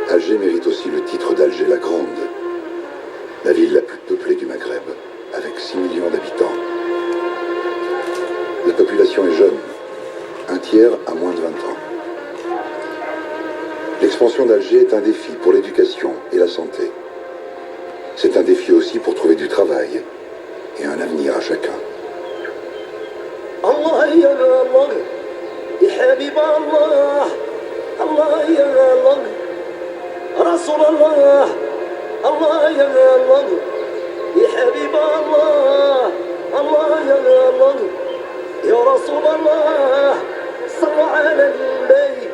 Alger mérite aussi le titre d'Alger la Grande, la ville la plus peuplée du Maghreb, avec 6 millions d'habitants. La population est jeune, un tiers a moins de 20 ans. L'expansion d'Alger est un défi pour l'éducation et la santé. C'est un défi aussi pour trouver du travail et un avenir à chacun. Allah ya Allah, ya Habib Allah, Allah ya Allah, Rasul Allah, Allah ya Allah, ya Habib Allah, Allah ya Allah, ya Rasul Allah, sallu ala al-Nabi,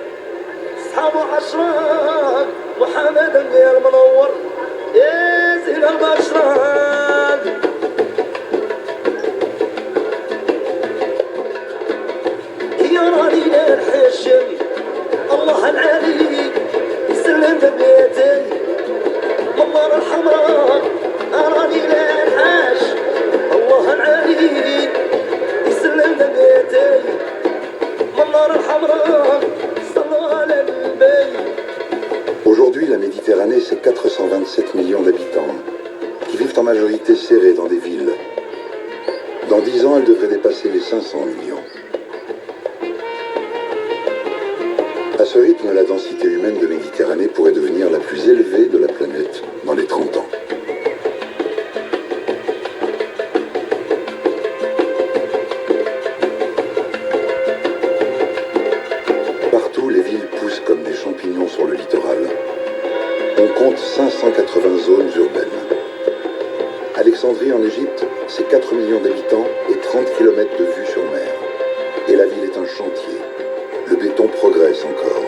ashabu ashran, Muhammad al-Munawwar, ya Zin al-Bashran. الله العلي يسلم بيتي ممر الحمراء أراني للحاش الله العلي يسلم بيتي ممر الحمراء صلوا على النبي. Aujourd'hui, la Méditerranée, c'est 427 millions d'habitants qui vivent en majorité serrés dans des villes. Dans 10 ans, elle devrait dépasser les 500 millions. À ce rythme, la densité humaine de Méditerranée pourrait devenir la plus élevée de la planète dans les 30 ans. Partout, les villes poussent comme des champignons sur le littoral. On compte 580 zones urbaines. Alexandrie, en Égypte, c'est 4 millions d'habitants et 30 km de vue sur mer. Et la ville est un chantier. Le béton progresse encore.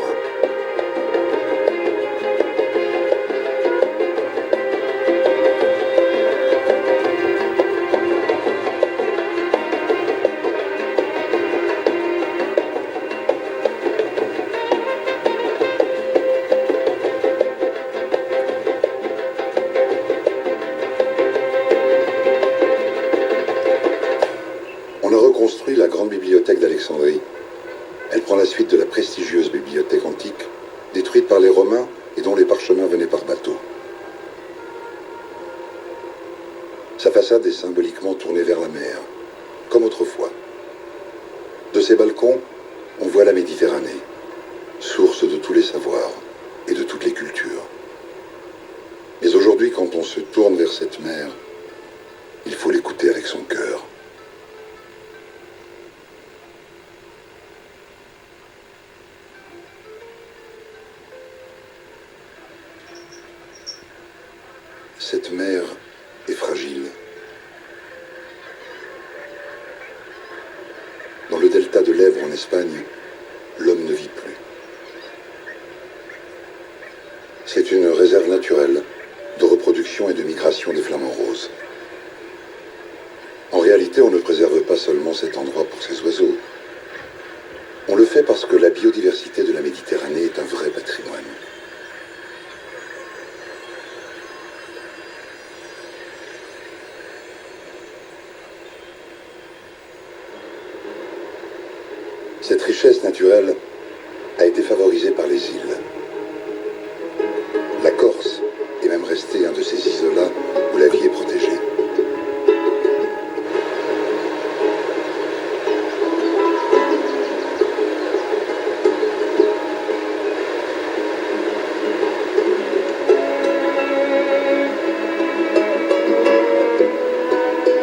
On a reconstruit la grande bibliothèque d'Alexandrie. Elle prend la suite de la prestigieuse bibliothèque antique, détruite par les Romains et dont les parchemins venaient par bateau. Sa façade est symboliquement tournée vers la mer, comme autrefois. De ses balcons, on voit la Méditerranée, source de tous les savoirs et de toutes les cultures. Mais aujourd'hui, quand on se tourne vers cette mer, il faut l'écouter avec son cœur. Cette mer est fragile. Dans le delta de l'Èbre en Espagne, l'homme ne vit plus. C'est une réserve naturelle de reproduction et de migration des flamants roses. En réalité, on ne préserve pas seulement cet endroit pour ses oiseaux. On le fait parce que la biodiversité de la Méditerranée est un vrai patrimoine. Cette richesse naturelle a été favorisée par les îles. La Corse est même restée un de ces isolats où la vie est protégée.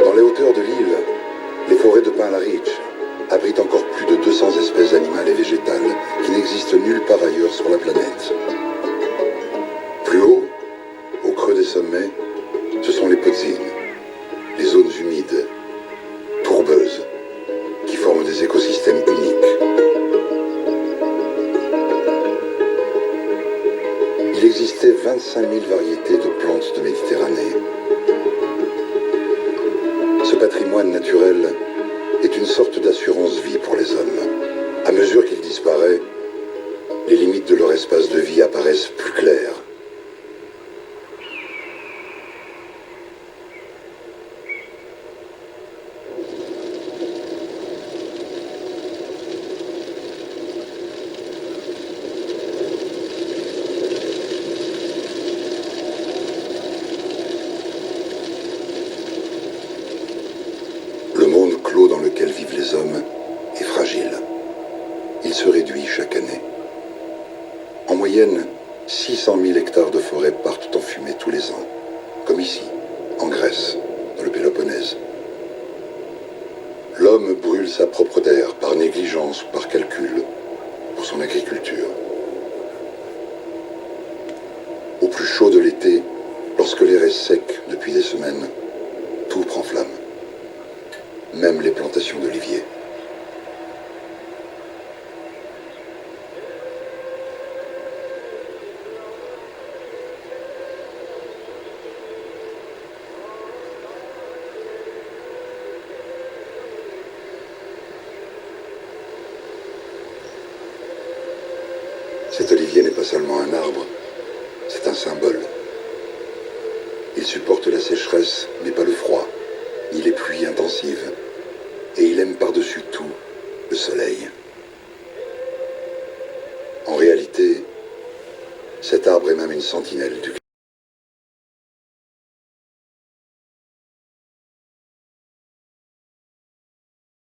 Dans les hauteurs de l'île, les forêts de pin Larich abrite encore plus de 200 espèces animales et végétales qui n'existent nulle part ailleurs sur la planète. Plus haut, au creux des sommets, ce sont les podzines, les zones humides, tourbeuses, qui forment des écosystèmes uniques. Il existait 25 000 variétés de plantes de Méditerranée. Ce patrimoine naturel est une sorte d'assurance-vie pour les hommes. À mesure qu'il disparaît, les limites de leur espace de vie apparaissent plus claires. En moyenne, 600 000 hectares de forêt partent en fumée tous les ans, comme ici, en Grèce, dans le Péloponnèse. L'homme brûle sa propre terre par négligence ou par calcul pour son agriculture. Au plus chaud de l'été, lorsque l'air est sec depuis des semaines, tout prend flamme, même les plantations d'oliviers. Cet olivier n'est pas seulement un arbre, c'est un symbole. Il supporte la sécheresse, mais pas le froid, ni les pluies intensives. Et il aime par-dessus tout le soleil. En réalité, cet arbre est même une sentinelle du